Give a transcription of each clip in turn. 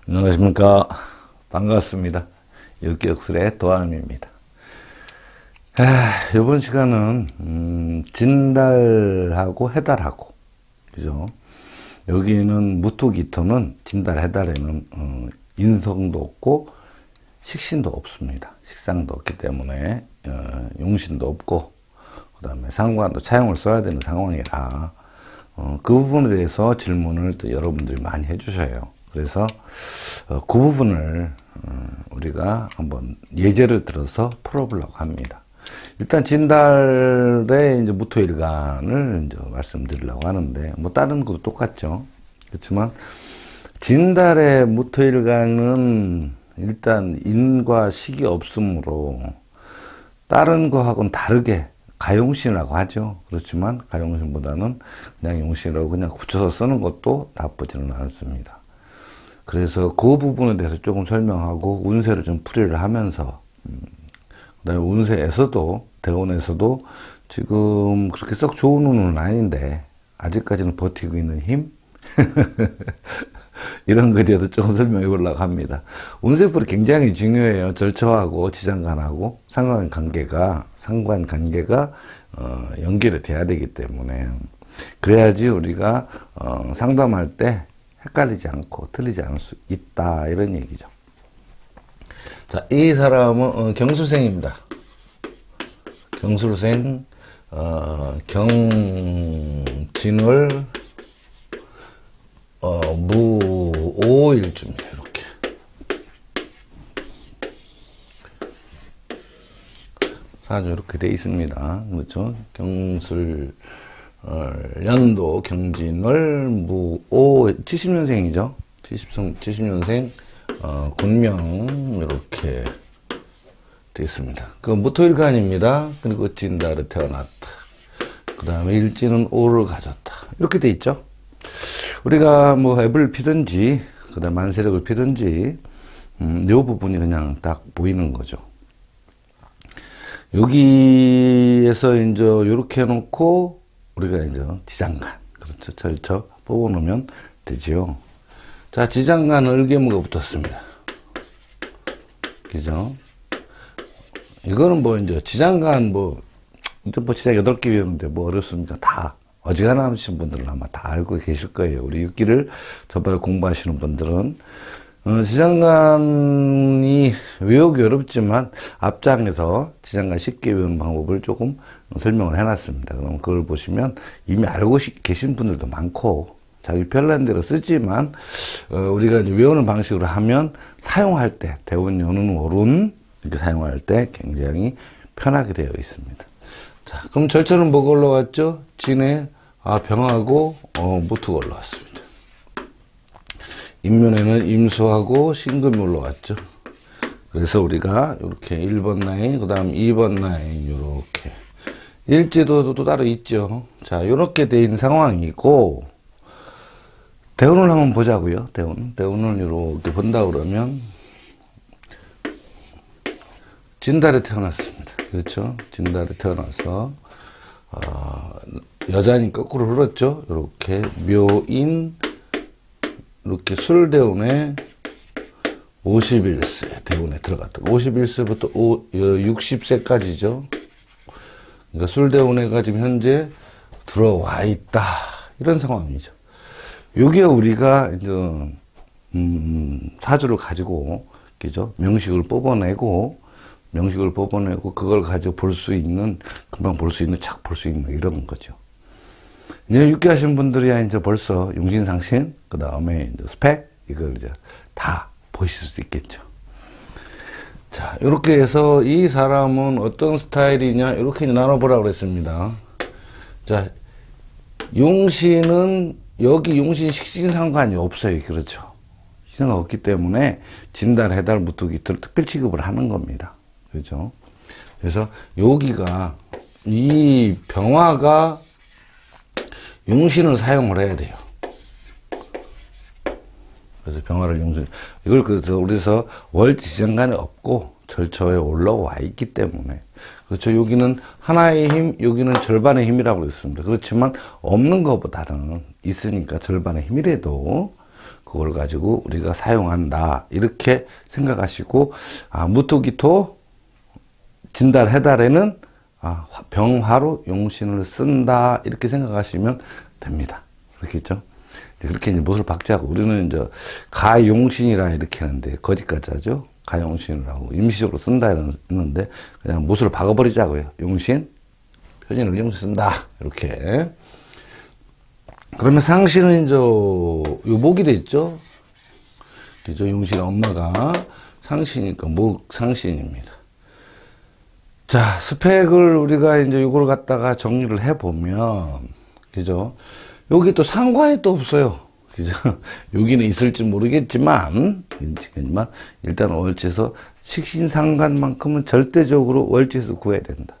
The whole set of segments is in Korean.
안녕하십니까. 반갑습니다. 엽기역술의 도안입니다. 이번 시간은 진달하고 해달하고, 그죠? 여기는 무토기토는 진달 해달에는 인성도 없고 식신도 없습니다. 식상도 없기 때문에 용신도 없고, 그 다음에 상관도 차용을 써야 되는 상황이라 그 부분에 대해서 질문을 또 여러분들이 많이 해주셔요. 그래서 그 부분을 우리가 한번 예제를 들어서 풀어보려고 합니다. 일단 진달의 이제 무토일간을 이제 말씀드리려고 하는데, 뭐 다른 것도 똑같죠. 그렇지만 진달의 무토일간은 일단 인과 식이 없으므로 다른 거하고는 다르게 가용신이라고 하죠. 그렇지만 가용신보다는 그냥 용신이라고 그냥 굳혀서 쓰는 것도 나쁘지는 않습니다. 그래서 그 부분에 대해서 조금 설명하고 운세를 좀 풀이를 하면서 그다음에 운세에서도 대운에서도 지금 그렇게 썩 좋은 운은 아닌데 아직까지는 버티고 있는 힘 이런 거에 대해서 조금 설명해 보려고 합니다. 운세풀이 굉장히 중요해요. 절처하고 지장간하고 상관관계가 연결이 돼야 되기 때문에 그래야지 우리가 상담할 때 헷갈리지 않고 틀리지 않을 수 있다, 이런 얘기죠. 자, 이 사람은 경술생입니다. 경술생, 경진월 무오일주입니다. 이렇게 사주 이렇게 돼 있습니다. 그렇죠? 경술 연도 경진월 무오 70년생이죠. 70년생 군명 이렇게 되어 있습니다. 그 무토일간입니다. 그리고 진달에 태어났다. 그 다음에 일지는 오를 가졌다. 이렇게 돼 있죠. 우리가 뭐 앱을 피든지 그 다음 만세력을 피든지 이 부분이 그냥 딱 보이는 거죠. 여기에서 이제 이렇게 해놓고 우리가 이제 지장간, 그렇죠, 절처 뽑아놓으면 되지요. 자, 지장간 을개무가 붙었습니다. 그죠? 이거는 뭐 이제 지장간 이제 지장 8개 외우는데 뭐 어렵습니까? 다 어지간하신 분들은 아마 다 알고 계실 거예요. 우리 육기를 저번에 공부하시는 분들은 지장간이 외우기 어렵지만 앞장에서 지장간 쉽게 외우는 방법을 조금 설명을 해놨습니다. 그럼 그걸 보시면 이미 알고 계신 분들도 많고 자기 편한 대로 쓰지만 우리가 이제 외우는 방식으로 하면 사용할 때 대운, 연운, 오룬 이렇게 사용할 때 굉장히 편하게 되어 있습니다. 자, 그럼 절처는 뭐가 올라왔죠? 진에 병하고 무토가 올라왔습니다. 인면에는 임수하고 신금이 올라왔죠. 그래서 우리가 이렇게 1번 라인, 그 다음 2번 라인 이렇게 일지도 또 따로 있죠. 자, 이렇게 돼 있는 상황이고 대운을 한번 보자고요. 대운을 이렇게 본다 그러면 진달에 태어났습니다. 그렇죠? 진달에 태어나서 여자니 거꾸로 흘렀죠. 이렇게 묘인 이렇게 술대운에 51세 대운에 들어갔다. 51세부터 60세까지죠. 그러니까 술대운에가 지금 현재 들어와 있다, 이런 상황이죠. 요게 우리가 이제 사주를 가지고, 그죠? 명식을 뽑아내고 그걸 가지고 볼 수 있는, 금방 볼 수 있는, 착 볼 수 있는 이런 거죠. 이제 육기 하신 분들이야 이제 벌써 용신상신, 그 다음에 이제 스펙, 이걸 이제 다 보실 수 있겠죠. 자, 이렇게 해서 이 사람은 어떤 스타일이냐, 이렇게 나눠보라고 그랬습니다. 자, 용신은, 여기 용신 식신 상관이 없어요. 그렇죠. 식신가 없기 때문에 진달, 해달, 무토기토를 특별 취급을 하는 겁니다. 그렇죠. 그래서 여기가, 이 병화가 용신을 사용을 해야 돼요. 그래서 병화를 용신, 이걸 그래서 월지장간에 없고 절처에 올라와 있기 때문에, 그렇죠. 여기는 하나의 힘, 여기는 절반의 힘이라고 그랬습니다. 그렇지만 없는 것보다는 있으니까 절반의 힘이라도 그 그걸 가지고 우리가 사용한다. 이렇게 생각하시고, 무토기토 진달해달에는 병화로 용신을 쓴다. 이렇게 생각하시면 됩니다. 그렇겠죠? 그렇게 이제 못을 박제하고, 우리는 이제 가용신이라 이렇게 하는데, 거짓까지 하죠? 가용신이라고. 임시적으로 쓴다 이러는데, 그냥 못을 박아버리자고요. 용신, 편인을 용신 쓴다. 이렇게. 그러면 상신은 이제, 요 목이 됐죠? 그죠? 용신 엄마가 상신이니까 목 상신입니다. 자, 스펙을 우리가 이제 요걸 갖다가 정리를 해보면, 그죠? 여기 또 상관이 또 없어요. 그죠? 여기는 있을지 모르겠지만, 일단 월지에서 식신상관만큼은 절대적으로 월지에서 구해야 된다.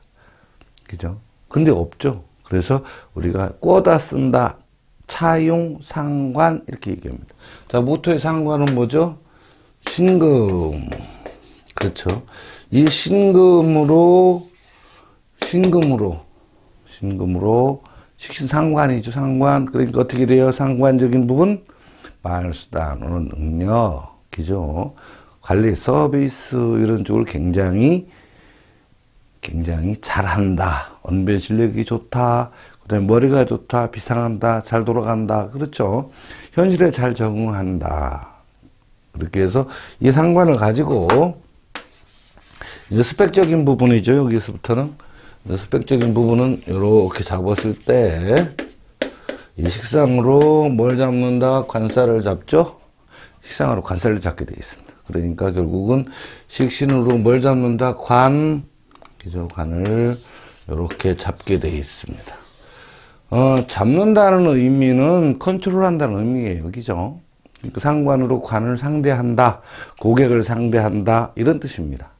그죠? 근데 없죠. 그래서 우리가 꿔다 쓴다. 차용, 상관, 이렇게 얘기합니다. 자, 무토의 상관은 뭐죠? 신금. 그렇죠. 이 신금으로, 식신상관이죠. 상관. 그러니까 어떻게 돼요? 상관적인 부분? 말수단어는 능력이죠. 관리, 서비스, 이런 쪽을 굉장히 잘한다. 언변 실력이 좋다. 그 다음에 머리가 좋다. 비상한다. 잘 돌아간다. 그렇죠. 현실에 잘 적응한다. 그렇게 해서 이 상관을 가지고, 이제 스펙적인 부분이죠. 여기서부터는. 스펙적인 부분은 이렇게 잡았을 때, 이 식상으로 뭘 잡는다? 관살을 잡죠? 식상으로 관살을 잡게 되어 있습니다. 그러니까 결국은 식신으로 뭘 잡는다? 그죠? 관을 이렇게 잡게 되어 있습니다. 잡는다는 의미는 컨트롤한다는 의미예요. 그죠? 그러니까 상관으로 관을 상대한다. 고객을 상대한다. 이런 뜻입니다.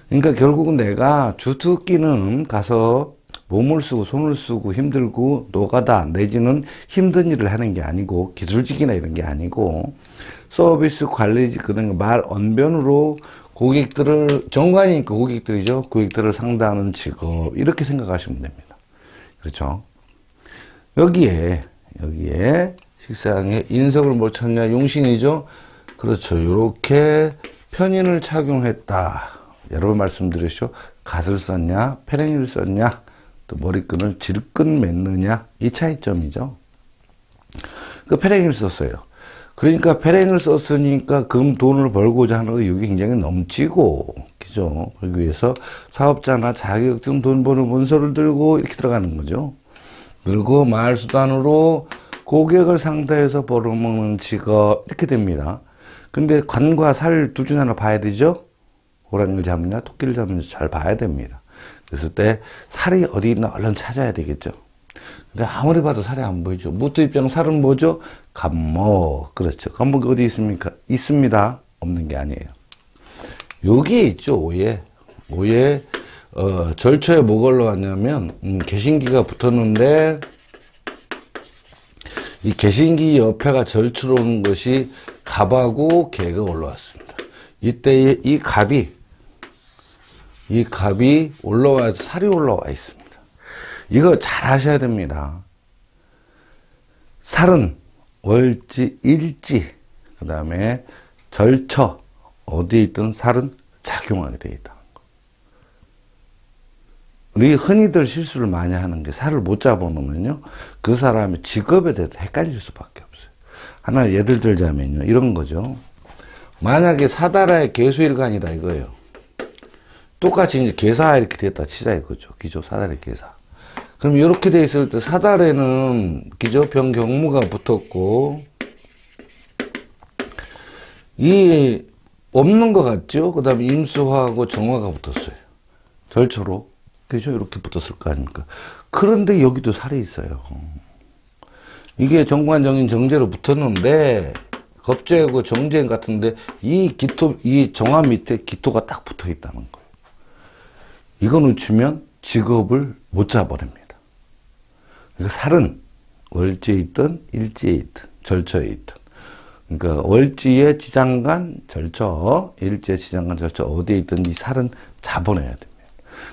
그러니까 결국은 내가 주특기는 가서 몸을 쓰고 손을 쓰고 힘들고 노가다 내지는 힘든 일을 하는 게 아니고 기술직이나 이런 게 아니고 서비스 관리직 그런 말 언변으로 고객들을 정관이니까 고객들이죠. 고객들을 상대하는 직업 이렇게 생각하시면 됩니다. 그렇죠? 여기에 식상에 인석을 뭘 찾냐 용신이죠. 그렇죠. 이렇게 편인을 착용했다. 여러 번 말씀드렸죠. 갓을 썼냐, 페랭이를 썼냐, 또 머리끈을 질끈 맸느냐, 이 차이점이죠. 그 페랭이를 썼어요. 그러니까 페랭이를 썼으니까 돈을 벌고자 하는 의욕이 굉장히 넘치고, 그죠? 그러기 위해서 사업자나 자격증 돈 버는 문서를 들고 이렇게 들어가는 거죠. 그리고 말수단으로 고객을 상대해서 벌어먹는 직업, 이렇게 됩니다. 근데 관과 살 둘 중에 하나 봐야 되죠? 호랑이를 잡느냐 토끼를 잡느냐 잘 봐야 됩니다. 그랬을 때 살이 어디 있나 얼른 찾아야 되겠죠. 근데 아무리 봐도 살이 안 보이죠. 무토 입장 살은 뭐죠? 갑목. 그렇죠. 갑목이 어디 있습니까? 있습니다. 없는 게 아니에요. 여기에 있죠. 오에 절초에 뭐가 올라왔냐면 개신기가 붙었는데 이 개신기 옆에가 절초로 오는 것이 갑하고 개가 올라왔습니다. 이때에 이 갑이 올라와서 살이 올라와 있습니다. 이거 잘 하셔야 됩니다. 살은 월지, 일지, 그 다음에 절처, 어디에 있든 살은 작용하게 되어 있다는 거. 우리 흔히들 실수를 많이 하는 게 살을 못 잡아놓으면요, 그 사람의 직업에 대해서 헷갈릴 수밖에 없어요. 하나 예를 들자면요, 이런 거죠. 만약에 사다라의 개수일간이다 이거예요. 똑같이 이제 개사 이렇게 됐다 치자 이거죠. 기조 사달의 개사. 그럼 이렇게 돼 있을 때 사달에는 기조 병경무가 붙었고 이 없는 것 같죠? 그 다음에 임수화하고 정화가 붙었어요. 절초로. 그죠? 이렇게 붙었을 거 아닙니까? 그런데 여기도 살이 있어요. 이게 정관정인 정제로 붙었는데 겁재고 정제인 같은데 이 정화 밑에 기토가 딱 붙어 있다는 거예요. 이거 놓치면 직업을 못 잡아냅니다. 그러니까 살은 월지에 있든 일지에 있든 절처에 있든 그러니까 월지에 지장간 절처, 일지에 지장간 절처 어디에 있든 이 살은 잡아내야 됩니다.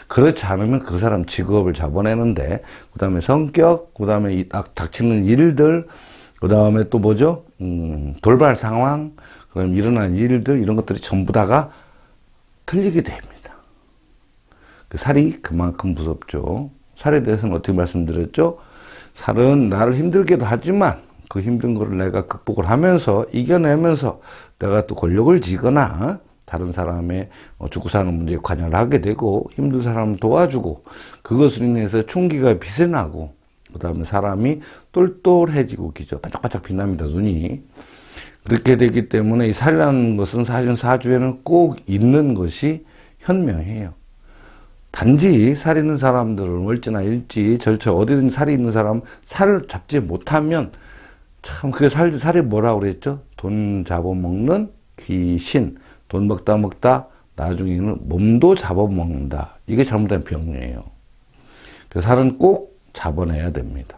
그렇지 않으면 그 사람 직업을 잡아내는데 그 다음에 성격, 그 다음에 닥치는 일들, 그 다음에 또 뭐죠? 돌발 상황, 그럼 일어난 일들, 이런 것들이 전부 다가 틀리게 됩니다. 그 살이 그만큼 무섭죠. 살에 대해서는 어떻게 말씀드렸죠? 살은 나를 힘들게도 하지만 그 힘든 거를 내가 극복을 하면서 이겨내면서 내가 또 권력을 쥐거나 다른 사람의 죽고 사는 문제에 관여를 하게 되고 힘든 사람을 도와주고 그것으로 인해서 총기가 빛이 나고 그 다음에 사람이 똘똘해지고 기죠. 반짝반짝 빛납니다. 눈이. 그렇게 되기 때문에 이 살이라는 것은 사실 사주에는 꼭 있는 것이 현명해요. 단지 살 있는 사람들은 월지나 일지 절처 어디든지 살이 있는 사람 살을 잡지 못하면 참 그게 살이 뭐라고 그랬죠? 돈 잡아먹는 귀신. 돈 먹다 먹다 나중에는 몸도 잡아먹는다. 이게 잘못된 병이에요. 그래서 살은 꼭 잡아내야 됩니다.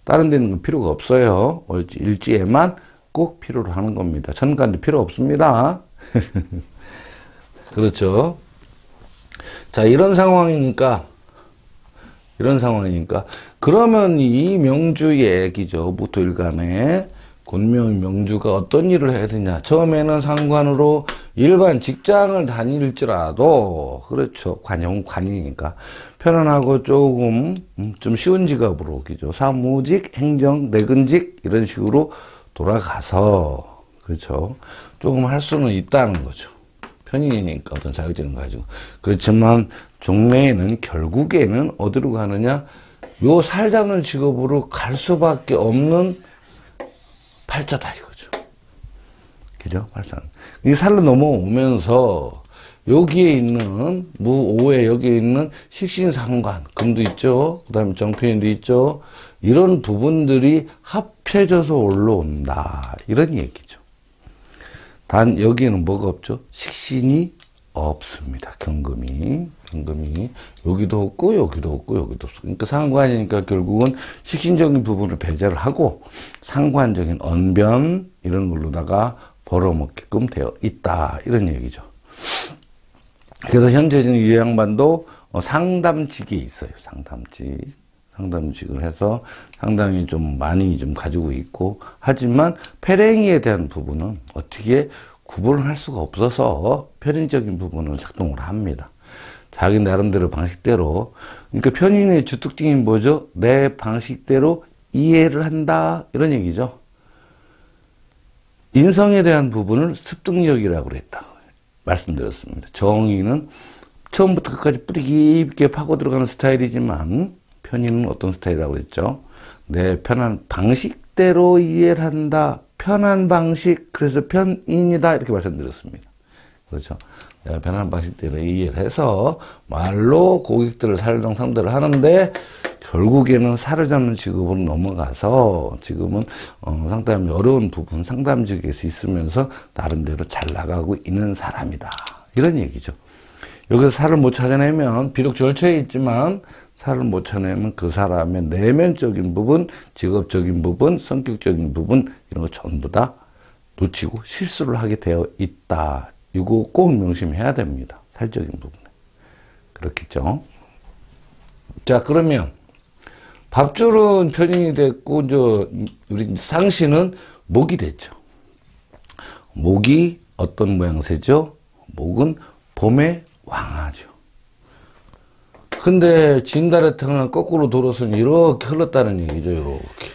다른 데는 필요가 없어요. 일지에만 꼭 필요로 하는 겁니다. 천간도 필요 없습니다. 그렇죠. 자, 이런 상황이니까 그러면 이 명주의 얘기죠. 무토일간에 곤명 명주가 어떤 일을 해야 되냐. 처음에는 상관으로 일반 직장을 다닐지라도 그렇죠. 관이니까 편안하고 조금 좀 쉬운 직업으로 그죠. 사무직, 행정, 내근직 이런 식으로 돌아가서 그렇죠. 조금 할 수는 있다는 거죠. 편인이니까 어떤 자격증을 가지고. 그렇지만 종래에는 결국에는 어디로 가느냐? 요 살 잡는 직업으로 갈 수밖에 없는 팔자다 이거죠. 그죠? 팔자. 이 살로 넘어오면서 여기에 있는 무오에 여기에 있는 식신상관 금도 있죠. 그 다음에 정편인도 있죠. 이런 부분들이 합해져서 올라온다. 이런 얘기죠. 단 여기에는 뭐가 없죠? 식신이 없습니다. 경금이 여기도 없고 여기도 없고 여기도 없고. 그러니까 상관이니까 결국은 식신적인 부분을 배제를 하고 상관적인 언변 이런 걸로다가 벌어먹게끔 되어 있다. 이런 얘기죠. 그래서 현재 이 양반도 상담직이 있어요. 상담직을 해서 상당히 좀 많이 좀 가지고 있고 하지만 패랭이에 대한 부분은 어떻게 구분을 할 수가 없어서 편인적인 부분은 작동을 합니다. 자기 나름대로 방식대로. 그러니까 편인의 주특징이 뭐죠? 내 방식대로 이해를 한다 이런 얘기죠. 인성에 대한 부분을 습득력이라고 그랬다 말씀드렸습니다. 정의는 처음부터 끝까지 뿌리 깊게 파고 들어가는 스타일이지만 편인은 어떤 스타일이라고 그랬죠? 내 편한 방식대로 이해를 한다. 편한 방식, 그래서 편인이다 이렇게 말씀드렸습니다. 그렇죠? 내가 편한 방식대로 이해를 해서 말로 고객들을 상대를 하는데 결국에는 살을 잡는 직업으로 넘어가서 지금은 상당히 어려운 부분 상담직에서 있으면서 나름대로 잘 나가고 있는 사람이다. 이런 얘기죠. 여기서 살을 못 찾아내면 비록 절처에 있지만 살을 못 찾아내면 그 사람의 내면적인 부분, 직업적인 부분, 성격적인 부분 이런 거 전부 다 놓치고 실수를 하게 되어 있다. 이거 꼭 명심해야 됩니다. 살적인 부분에. 그렇겠죠. 자, 그러면 밥줄은 편인이 됐고 이제 우리 상신은 목이 됐죠. 목이 어떤 모양새죠? 목은 봄의 왕하죠. 근데 진달에 태어나 거꾸로 돌아서는 이렇게 흘렀다는 얘기죠. 이렇게.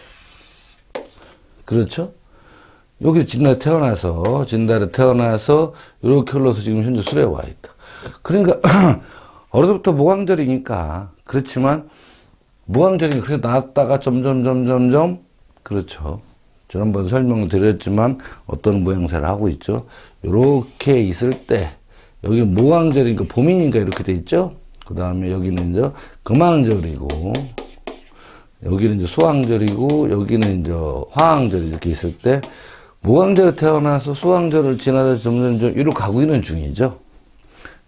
그렇죠? 여기 진달에 태어나서 이렇게 흘러서 지금 현재 술에 와 있다. 그러니까 어려서부터 무광절이니까 그렇지만 무광절이 그래 나왔다가 점점 그렇죠. 지난번 설명을 드렸지만 어떤 모양새를 하고 있죠. 이렇게 있을 때 여기 무광절이니까 봄이니까 이렇게 돼 있죠. 그 다음에 여기는 이제 금왕절이고 여기는 이제 수왕절이고 여기는 이제 화왕절이 이렇게 있을 때 무왕절에 태어나서 수왕절을 지나서 점점 이리로 가고 있는 중이죠.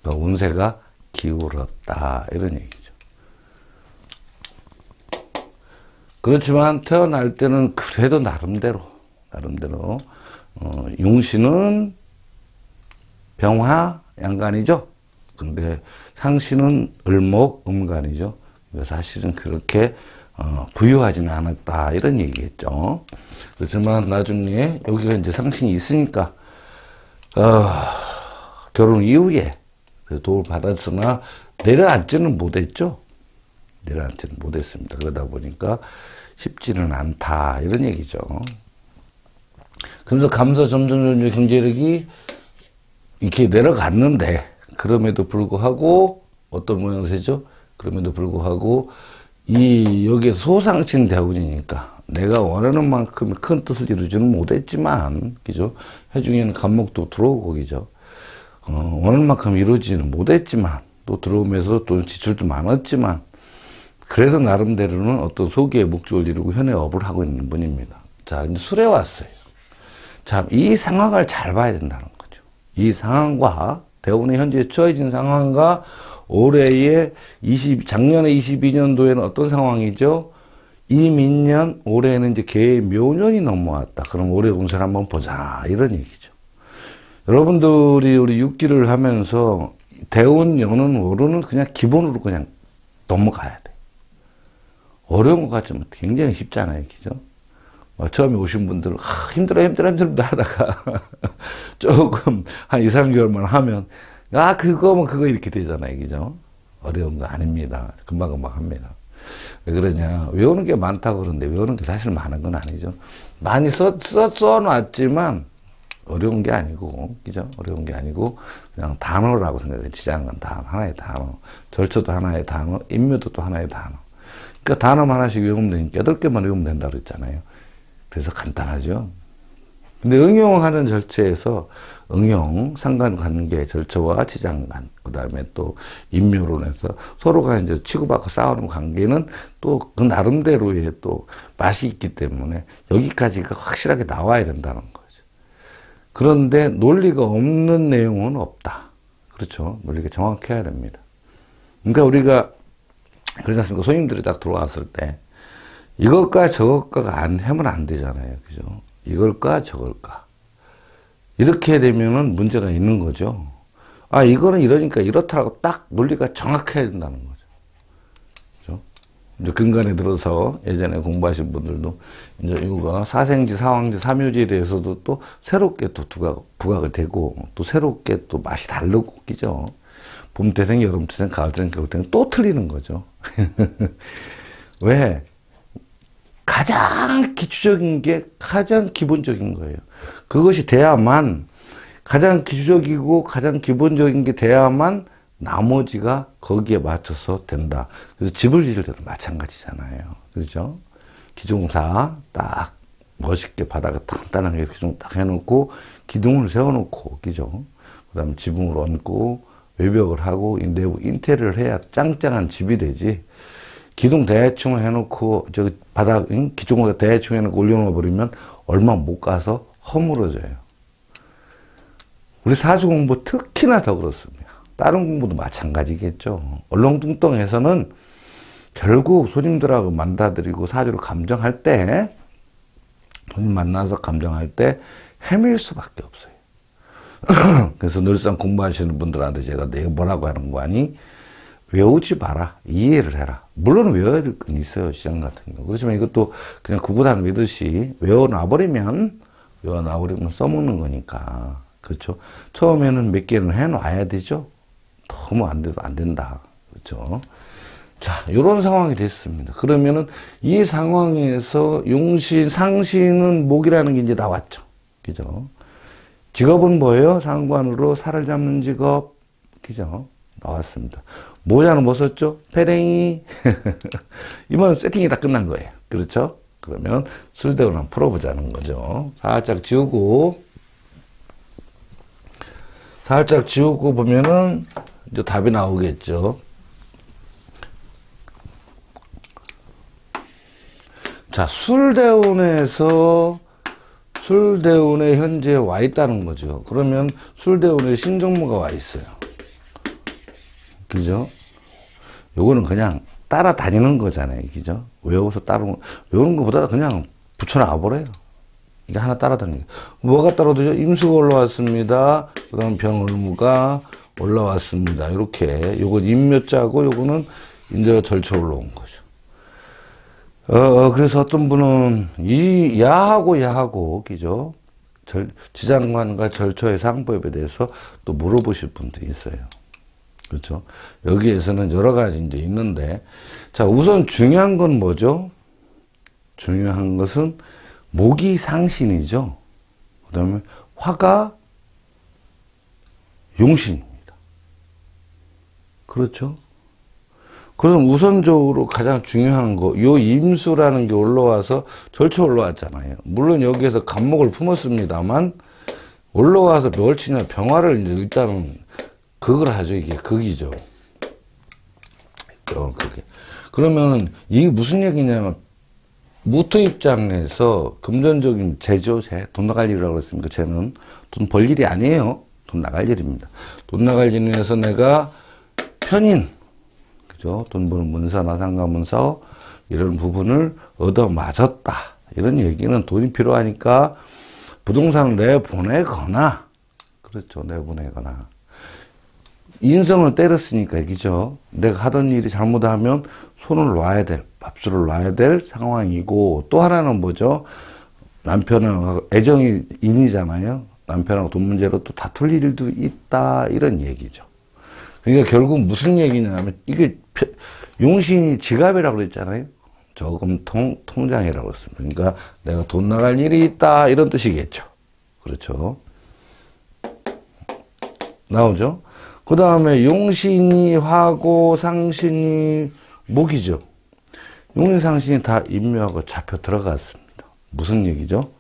그러니까 운세가 기울었다 이런 얘기죠. 그렇지만 태어날 때는 그래도 나름대로 용신은 병화 양간이죠. 근데 상신은 을목 음간이죠. 사실은 그렇게 부유하지는 않았다 이런 얘기겠죠. 그렇지만 나중에 여기가 이제 상신이 있으니까 결혼 이후에 도움을 받았으나 내려앉지는 못했죠. 내려앉지는 못했습니다. 그러다 보니까 쉽지는 않다 이런 얘기죠. 그래서 감사 점점 경제력이 이렇게 내려갔는데 그럼에도 불구하고 어떤 모양새죠? 그럼에도 불구하고 여기에서 소상친 대운이니까 내가 원하는 만큼 큰 뜻을 이루지는 못했지만, 그죠? 해중에는 간목도 들어오고, 그죠? 원하는 만큼 이루지는 못했지만, 또 들어오면서 또 지출도 많았지만, 그래서 나름대로는 어떤 소기의 목적을 이루고 현의 업을 하고 있는 분입니다. 자, 이제 술에 왔어요. 자, 이 상황을 잘 봐야 된다는 거죠. 이 상황과, 대운의 현재 처해진 상황과 올해의 작년에 22년도에는 어떤 상황이죠? 이민년, 올해는 이제 개의 묘년이 넘어왔다. 그럼 올해 운세를 한번 보자. 이런 얘기죠. 여러분들이 우리 육기를 하면서 대운, 연운, 월운은 그냥 기본으로 그냥 넘어가야 돼. 어려운 것 같지만 굉장히 쉽잖아요. 그죠? 처음에 오신 분들은 힘들어 하다가 조금 한 2, 3개월만 하면 그거 이렇게 되잖아요. 그죠? 어려운 거 아닙니다. 금방금방 합니다. 왜 그러냐. 외우는 게 많다고 그러는데 외우는 게 사실 많은 건 아니죠. 많이 써놨지만 어려운 게 아니고, 그죠? 어려운 게 아니고 그냥 단어라고 생각해요. 지장은 하나의 단어. 절처도 하나의 단어. 인묘도 또 하나의 단어. 그러니까 단어만 하나씩 외우면 되니까 8개만 외우면 된다고 그랬잖아요. 그래서 간단하죠. 근데 응용하는 절체에서 상관관계 절처와 지장간, 그 다음에 또 인묘론에서 서로가 이제 치고받고 싸우는 관계는 또 그 나름대로의 또 맛이 있기 때문에 여기까지가 확실하게 나와야 된다는 거죠. 그런데 논리가 없는 내용은 없다. 그렇죠. 논리가 정확해야 됩니다. 그러니까 우리가 그러지 않습니까? 손님들이 딱 들어왔을 때 이것과 저것과가 하면 안 되잖아요. 그죠? 이걸까 저걸까. 이렇게 되면은 문제가 있는 거죠. 이거는 이러니까 이렇다라고 딱 논리가 정확해야 된다는 거죠. 그죠? 이제 근간에 들어서 예전에 공부하신 분들도 이제 이거가 사생지, 사황지, 삼효지에 대해서도 또 새롭게 또 부각을 되고 또 새롭게 또 맛이 다르고, 그죠? 봄태생, 여름태생, 가을태생, 겨울태생 또 틀리는 거죠. 왜? 가장 기초적인 게 가장 기본적인 거예요. 그것이 돼야만, 가장 기초적이고 가장 기본적인 게 돼야만 나머지가 거기에 맞춰서 된다. 그래서 집을 지을 때도 마찬가지잖아요. 그렇죠? 기둥사 딱 멋있게 바닥에 단단하게 기둥 딱 해놓고 기둥을 세워놓고, 그죠? 그 다음에 지붕을 얹고 외벽을 하고 내부 인테리어를 해야 짱짱한 집이 되지. 기둥 대충 해놓고 바닥 기둥을 대충 해놓고 올려놓아 버리면 얼마 못 가서 허물어져요. 우리 사주 공부 특히나 더 그렇습니다. 다른 공부도 마찬가지겠죠. 얼렁뚱땅해서는 결국 손님들하고 만나드리고 사주를 감정할 때, 손님 만나서 감정할 때 헤맬 수밖에 없어요. 그래서 늘상 공부하시는 분들한테 제가 내가 뭐라고 하는 거 아니? 외우지 마라. 이해를 해라. 물론 외워야 될 건 있어요. 시장 같은 거. 그렇지만 이것도 그냥 구구단 외듯이 외워놔버리면 써먹는 거니까. 그렇죠. 처음에는 몇 개는 해놔야 되죠. 너무 안 돼도 안 된다. 그렇죠. 자, 요런 상황이 됐습니다. 그러면은 이 상황에서 용신, 상신은 목이라는 게 이제 나왔죠. 그죠. 직업은 뭐예요? 상관으로 살을 잡는 직업. 그죠. 나왔습니다. 모자는 뭐 썼죠? 페랭이. 이번 세팅이 다 끝난 거예요. 그렇죠? 그러면 술대운 한번 풀어보자는 거죠. 살짝 지우고 보면은 이제 답이 나오겠죠. 자, 술대운에 현재 와 있다는 거죠. 그러면 술대운에 신정무가 와 있어요. 그죠? 요거는 그냥 따라다니는 거잖아요. 그죠? 외워서 외우는 것보다 그냥 붙여놔 버려요. 이게 하나 따라다니는 거. 뭐가 따라다니죠? 임수가 올라왔습니다. 그 다음 병을무가 올라왔습니다. 이렇게. 요건 임묘자고 요거는 이제 절처 올라온 거죠. 그래서 어떤 분은 이 야하고, 그죠? 지장관과 절처의 상법에 대해서 또 물어보실 분도 있어요. 그렇죠? 여기에서는 여러 가지 이제 있는데, 자, 우선 중요한 건 뭐죠? 중요한 것은 목이 상신이죠. 그 다음에 화가 용신입니다. 그렇죠? 그럼 우선적으로 가장 중요한 거, 요 임수라는 게 올라와서 절처 올라왔잖아요. 물론 여기에서 간목을 품었습니다만, 올라와서 멸치나 병화를 이제 일단은 극을 하죠. 이게 극이죠. 그게. 그러면 이게 무슨 얘기냐면, 무토 입장에서 금전적인 재죠. 돈 나갈 일이라고 했습니까? 쟤는 돈 벌 일이 아니에요. 돈 나갈 일입니다. 돈 나갈 일에서 내가 편인, 그죠? 돈 버는 문서나 상가문서 이런 부분을 얻어맞았다. 이런 얘기는 돈이 필요하니까 부동산을 내보내거나, 그렇죠. 내보내거나. 인성을 때렸으니까, 그죠? 내가 하던 일이 잘못하면 손을 놔야 될, 밥줄을 놔야 될 상황이고, 또 하나는 뭐죠? 남편하고 애정이 인이잖아요. 남편하고 돈 문제로 또 다툴 일도 있다. 이런 얘기죠. 그러니까 결국 무슨 얘기냐면, 이게 용신이 지갑이라고 그랬잖아요. 저금통 통장이라고 했습니다. 그러니까 내가 돈 나갈 일이 있다. 이런 뜻이겠죠. 그렇죠. 나오죠? 그 다음에 용신이 화고 상신이 목이죠. 용신 상신이 다 임묘하고 잡혀 들어갔습니다. 무슨 얘기죠?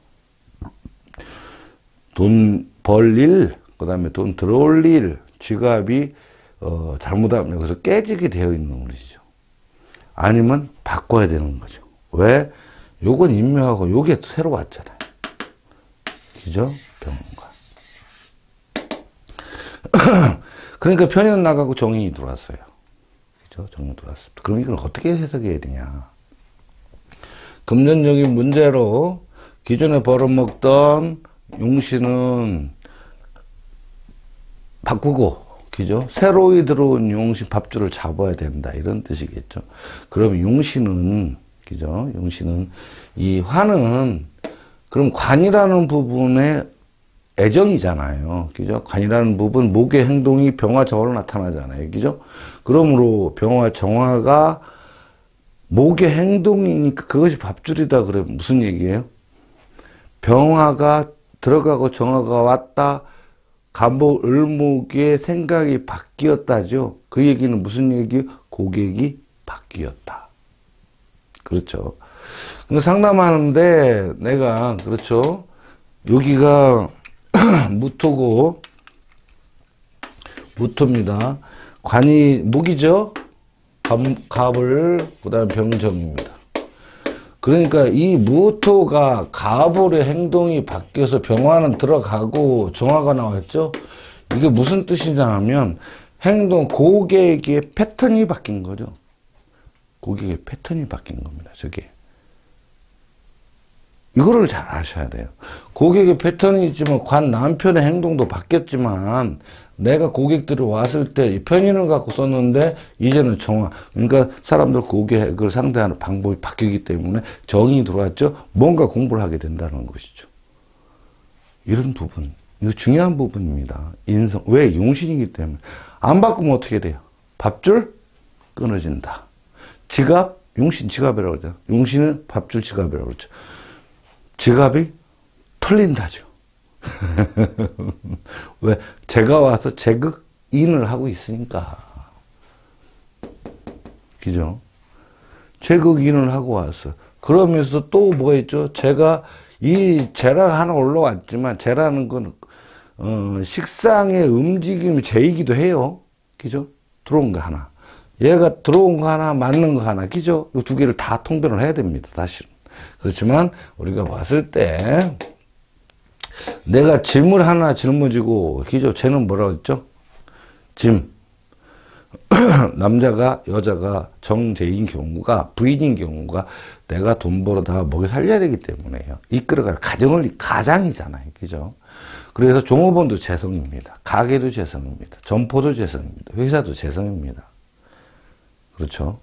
돈 벌 일, 그 다음에 돈 들어올 일, 지갑이 잘못하면 여기서 깨지게 되어 있는 것이죠. 아니면 바꿔야 되는 거죠. 왜? 요건 임묘하고 요게 또 새로 왔잖아요. 그죠? 병원가. 그러니까 편의는 나가고 정인이 들어왔어요. 그죠? 정인이 들어왔습니다. 그럼 이걸 어떻게 해석해야 되냐? 금전적인 문제로 기존에 벌어먹던 용신은 바꾸고, 그죠? 새로이 들어온 용신 밥줄을 잡아야 된다. 이런 뜻이겠죠. 그럼 용신은, 그죠? 용신은, 이 화는, 그럼 관이라는 부분에 애정이잖아요. 그죠? 관이라는 부분, 목의 행동이 병화 정화로 나타나잖아요. 그죠? 그러므로 병화 정화가 목의 행동이니까 그것이 밥줄이다. 그러면 무슨 얘기예요? 병화가 들어가고 정화가 왔다. 간목, 을목의 생각이 바뀌었다죠. 그 얘기는 무슨 얘기예요? 고객이 바뀌었다. 그렇죠. 상담하는데 내가, 그렇죠. 여기가 무토고, 무토입니다. 관이 목이죠. 갑을, 그 다음에 병정입니다. 그러니까 이 무토가 갑을의 행동이 바뀌어서 병화는 들어가고 정화가 나왔죠. 이게 무슨 뜻이냐면 행동, 고객의 패턴이 바뀐 거죠. 고객의 패턴이 바뀐 겁니다. 저게. 이거를 잘 아셔야 돼요. 고객의 패턴이 있지만 관 남편의 행동도 바뀌었지만 내가 고객들이 왔을 때 편인을 갖고 썼는데 이제는 정화. 그러니까 사람들 고객을 상대하는 방법이 바뀌기 때문에 정이 들어왔죠. 뭔가 공부를 하게 된다는 것이죠. 이런 부분. 이거 중요한 부분입니다. 인성. 왜? 용신이기 때문에. 안 바꾸면 어떻게 돼요? 밥줄? 끊어진다. 지갑? 용신 지갑이라고 그러죠. 용신은 밥줄 지갑이라고 그러죠. 지갑이 털린다죠. 왜? 제가 와서 제극인을 하고 있으니까. 그죠? 제극인을 하고 왔어. 그러면서 또 뭐가 있죠? 제가 이 제라가 하나 올라왔지만 제라는 건 식상의 움직임이 제이기도 해요. 그죠? 들어온 거 하나. 얘가 들어온 거 하나, 맞는 거 하나. 그죠? 이 두 개를 다 통변을 해야 됩니다. 사실은. 그렇지만 우리가 봤을 때 내가 짐을 하나 짊어지고, 그죠? 쟤는 뭐라고 했죠? 짐. 남자가, 여자가 정제인 경우가, 부인인 경우가 내가 돈 벌어다 먹여 살려야 되기 때문에요. 이끌어갈 가장이잖아요. 그죠? 그래서 종업원도 재성입니다. 가게도 재성입니다. 점포도 재성입니다. 회사도 재성입니다. 그렇죠?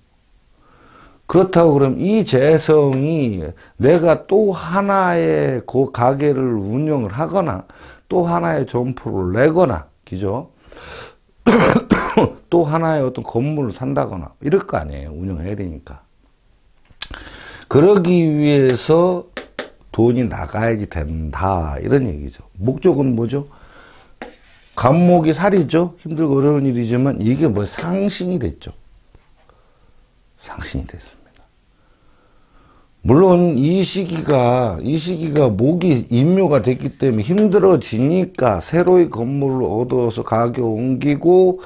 그렇다고 그럼 이 재성이 내가 또 하나의 그 가게를 운영을 하거나 또 하나의 점포를 내거나, 그죠? 또 하나의 어떤 건물을 산다거나 이럴 거 아니에요. 운영해야 되니까. 그러기 위해서 돈이 나가야지 된다, 이런 얘기죠. 목적은 뭐죠? 감목이 살이죠. 힘들고 어려운 일이지만 이게 뭐 상신이 됐죠. 상신이 됐습니다. 물론 이 시기가 목이 임묘가 됐기 때문에 힘들어지니까 새로이 건물을 얻어서 가게 옮기고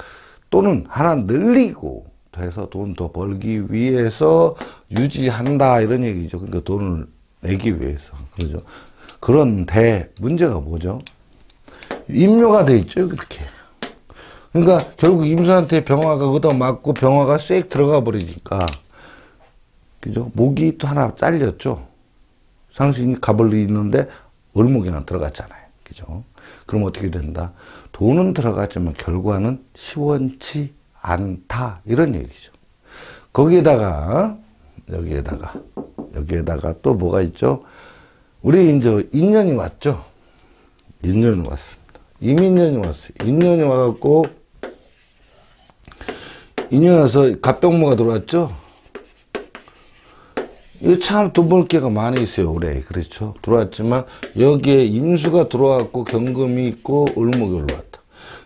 또는 하나 늘리고 해서 돈 더 벌기 위해서 유지한다, 이런 얘기죠. 그러니까 돈을 내기 위해서. 그러죠. 그런데 문제가 뭐죠? 임묘가 돼 있죠, 그렇게. 그러니까 결국 임수한테 병화가 얻어맞고 병화가 쌔 들어가 버리니까, 그죠? 목이 또 하나 잘렸죠. 상신이 가벌리 있는데 을목이나 들어갔잖아요. 그죠? 그럼 어떻게 된다? 돈은 들어갔지만 결과는 시원치 않다, 이런 얘기죠. 거기에다가 여기에다가 또 뭐가 있죠? 우리 이제 인연이 왔죠. 인연이 왔습니다. 이민년이 왔어요. 인연이 와갖고 인연 와서 갑병모가 들어왔죠. 이거 참 돈 벌 기회가 많이 있어요, 올해. 그렇죠. 들어왔지만 여기에 임수가 들어왔고 경금이 있고 을목이 올라왔다.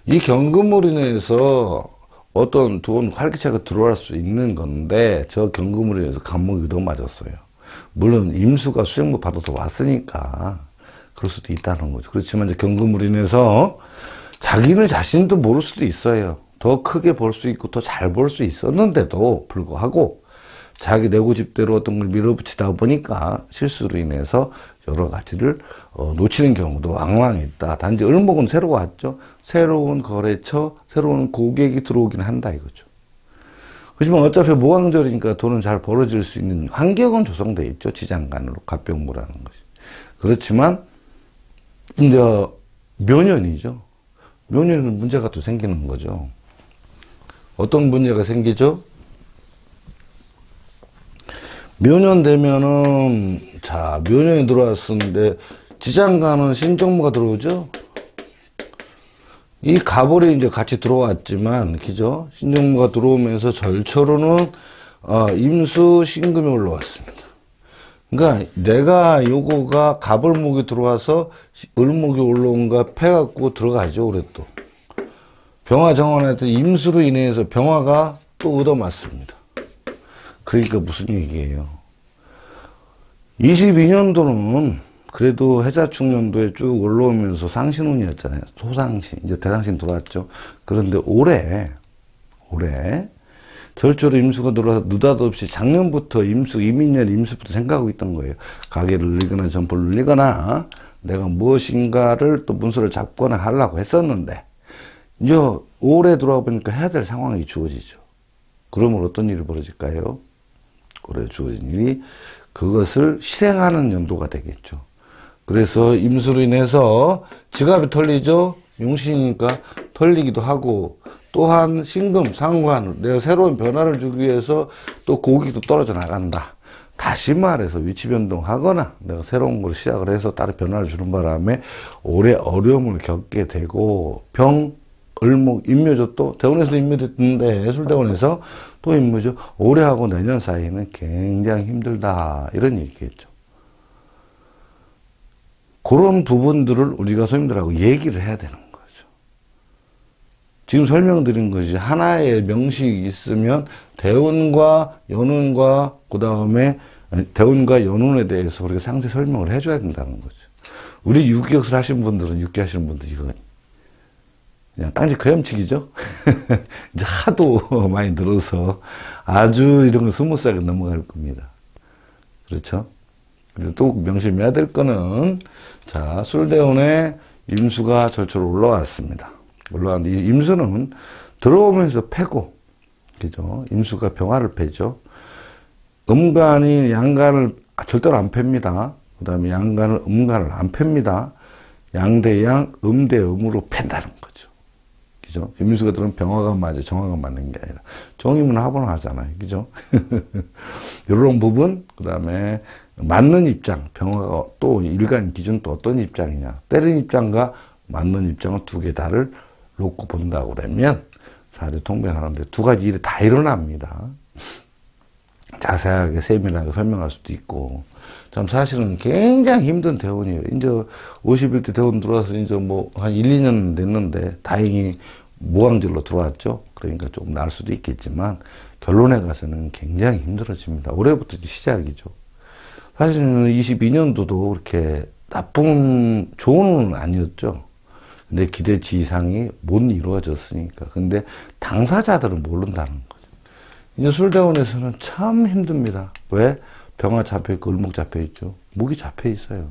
이 경금으로 인해서 어떤 돈 활기차가 들어올 수 있는 건데 저 경금으로 인해서 간목이 너무 맞았어요. 물론 임수가 수행목 받아서 왔으니까 그럴 수도 있다는 거죠. 그렇지만 이제 경금으로 인해서 자기는 자신도 모를 수도 있어요. 더 크게 벌 수 있고 더 잘 벌 수 있었는데도 불구하고 자기 내고집대로 어떤 걸 밀어붙이다 보니까 실수로 인해서 여러 가지를 놓치는 경우도 왕왕 있다. 단지 을목은 새로 왔죠. 새로운 거래처, 새로운 고객이 들어오긴 한다, 이거죠. 그렇지만 어차피 모강절이니까 돈은 잘 벌어질 수 있는 환경은 조성되어 있죠. 지장간으로 갑병무라는 것이. 그렇지만 이제 묘년이죠. 묘년에는 문제가 또 생기는 거죠. 어떤 문제가 생기죠? 묘년 되면은, 자, 묘년이 들어왔었는데, 지장간은 신정무가 들어오죠? 이 가벌이 이제 같이 들어왔지만, 그죠? 신정무가 들어오면서 절초로는, 임수 신금이 올라왔습니다. 그러니까 내가 요거가 가벌목이 들어와서 을목이 올라온가 패갖고 들어가죠, 올해 또. 병화 정원한테 임수로 인해서 병화가 또 얻어맞습니다. 그러니까 무슨 얘기예요? 22년도는 그래도 해자축년도에 쭉 올라오면서 상신운이었잖아요. 소상신, 이제 대상신 들어왔죠. 그런데 올해 절초로 임수가 들어와서 느닷없이 작년부터 이민년 임수부터 생각하고 있던 거예요. 가게를 늘리거나 점포를 늘리거나 내가 무엇인가를 또 문서를 잡거나 하려고 했었는데 이제 올해 들어와 보니까 해야 될 상황이 주어지죠. 그러면 어떤 일이 벌어질까요? 올해 주어진 일이 그것을 실행하는 연도가 되겠죠. 그래서 임수로 인해서 지갑이 털리죠. 용신이니까 털리기도 하고 또한 신금, 상관, 내가 새로운 변화를 주기 위해서 또 고객도 떨어져 나간다. 다시 말해서 위치 변동하거나 내가 새로운 걸 시작을 해서 다른 변화를 주는 바람에 올해 어려움을 겪게 되고 병, 을목, 임묘죠. 또 대원에서도 임묘됐는데 술대원에서 또 임묘죠. 올해하고 내년 사이에는 굉장히 힘들다, 이런 얘기겠죠. 그런 부분들을 우리가 손님들하고 얘기를 해야 되는 거죠. 지금 설명드린 것이 하나의 명식이 있으면 대운과 연운과 그 다음에 대운과 연운에 대해서 우리가 상세 설명을 해줘야 된다는 거죠. 우리 육기역술 하신 분들은 육기 하시는 분들 이거 그냥 땅지 그염치기죠. 이제 하도 많이 늘어서 아주 이런 거 스무스하게 넘어갈 겁니다. 그렇죠? 그리고 또 명심해야 될 거는, 자, 술대운에 임수가 절초로 올라왔습니다. 올라왔는데, 이 임수는 들어오면서 패고, 그죠? 임수가 병화를 패죠. 음간이 양간을 절대로 안 팹니다. 그 다음에 양간을 음간을 안 팹니다. 양대양, 음대음으로 팬다는 거죠. 그죠? 김민수가 들은 병화가 맞아, 정화가 맞는 게 아니라. 정이면 합은 하잖아요. 그죠? 이런 부분, 그 다음에 맞는 입장, 병화가 또 일간 기준 또 어떤 입장이냐. 때린 입장과 맞는 입장을 두 개 다를 놓고 본다고 그러면 사주 통변하는데 두 가지 일이 다 일어납니다. 자세하게 세밀하게 설명할 수도 있고. 참 사실은 굉장히 힘든 대운이에요. 이제 51대 대운 들어와서 이제 뭐 한 1, 2년 됐는데 다행히 무왕절로 들어왔죠. 그러니까 조금 나을 수도 있겠지만 결론에 가서는 굉장히 힘들어집니다. 올해부터 시작이죠. 사실은 22년도도 그렇게 나쁜 좋은 운은 아니었죠. 근데 기대치 이상이 못 이루어졌으니까. 근데 당사자들은 모른다는 거죠. 이제 술대운에서는 참 힘듭니다. 왜? 병화 잡혀있고 을목 잡혀있죠. 목이 잡혀있어요.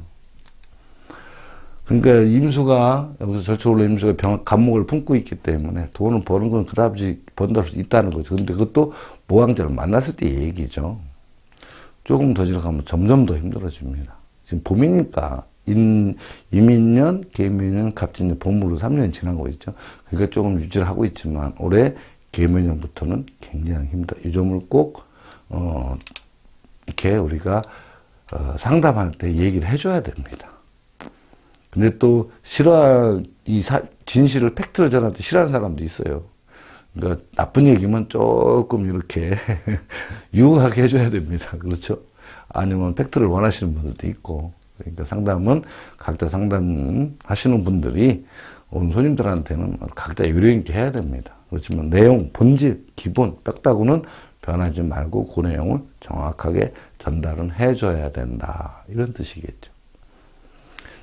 그러니까 임수가 여기서 절초로 임수가 간목을 품고 있기 때문에 돈을 버는 건 그다지 번다 수 있다는 거죠. 근데 그것도 모왕절을 만났을 때 얘기죠. 조금 더 지나가면 점점 더 힘들어집니다. 지금 봄이니까 이민년, 계묘년, 갑진년, 봄으로 3년이 지나고 있죠. 그러니까 조금 유지를 하고 있지만 올해 계묘년부터는 굉장히 힘들어. 이 점을 꼭 이렇게 우리가 상담할 때 얘기를 해줘야 됩니다. 근데 또 진실을 팩트를 전할 때 싫어하는 사람도 있어요. 그러니까 나쁜 얘기면 조금 이렇게 유하게 해줘야 됩니다. 그렇죠? 아니면 팩트를 원하시는 분들도 있고. 그러니까 상담은 각자 상담하시는 분들이 온 손님들한테는 각자 요령있게 해야 됩니다. 그렇지만 내용, 본질, 기본, 뼈다구는 변하지 말고 그 내용을 정확하게 전달은 해줘야 된다. 이런 뜻이겠죠.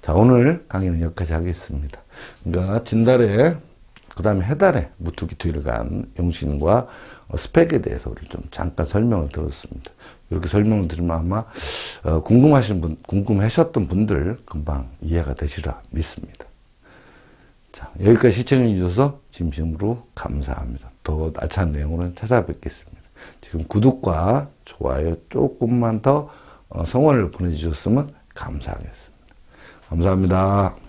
자, 오늘 강의는 여기까지 하겠습니다. 그러니까 진달에, 그 다음에 해달에 무투기 뒤를 간 용신과 스펙에 대해서 우리 좀 잠깐 설명을 들었습니다. 이렇게 설명을 드리면 아마 궁금하셨던 분들 금방 이해가 되시라 믿습니다. 자, 여기까지 시청해 주셔서 진심으로 감사합니다. 더 알찬 내용으로는 찾아뵙겠습니다. 지금 구독과 좋아요 조금만 더 성원을 보내주셨으면 감사하겠습니다. 감사합니다.